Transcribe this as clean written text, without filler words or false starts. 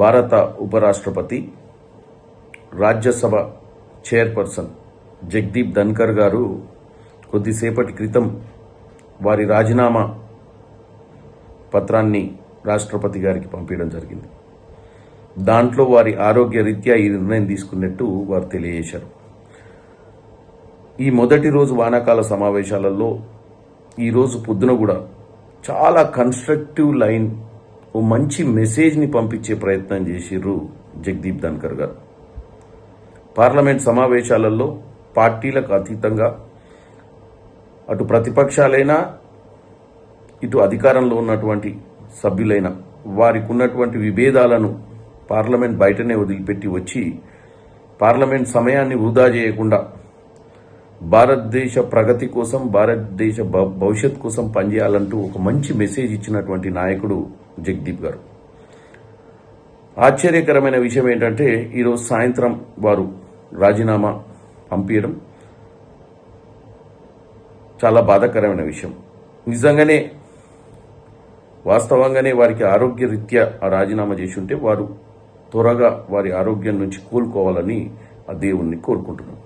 భారత ఉపరాష్ట్రపతి, రాజ్యసభ చైర్పర్సన్ జగదీప్ ధన్కర్ గారు కొద్దిసేపటి క్రితం వారి రాజీనామా పత్రాన్ని రాష్ట్రపతి గారికి పంపించడం జరిగింది. దాంట్లో వారి ఆరోగ్య రీత్యా ఈ నిర్ణయం తీసుకున్నట్టు వారు తెలియజేశారు. ఈ మొదటి రోజు వానాకాల సమావేశాలలో ఈరోజు పొద్దున కూడా చాలా కన్స్ట్రక్టివ్ లైన్, ఓ మంచి మెసేజ్ని పంపించే ప్రయత్నం చేసిర్రు జగదీప్ ధన్కర్ గారు. పార్లమెంట్ సమావేశాలలో పార్టీలకు అతీతంగా అటు ప్రతిపక్షాలైనా ఇటు అధికారంలో ఉన్నటువంటి సభ్యులైన వారికి ఉన్నటువంటి విభేదాలను పార్లమెంట్ బయటనే వదిలిపెట్టి వచ్చి పార్లమెంట్ సమయాన్ని వృధా చేయకుండా భారతదేశ ప్రగతి కోసం, భారతదేశ భవిష్యత్ కోసం పనిచేయాలంటూ ఒక మంచి మెసేజ్ ఇచ్చినటువంటి నాయకుడు జగదీప్ గారు. ఆశ్చర్యకరమైన విషయం ఏంటంటే ఈరోజు సాయంత్రం వారు రాజీనామా పంపించడం చాలా బాధాకరమైన విషయం. నిజంగానే వాస్తవంగానే వారికి ఆరోగ్య రీత్యా ఆ రాజీనామా చేసి ఉంటే వారు త్వరగా వారి ఆరోగ్యం నుంచి కోలుకోవాలని ఆ దేవుణ్ణి కోరుకుంటున్నాం.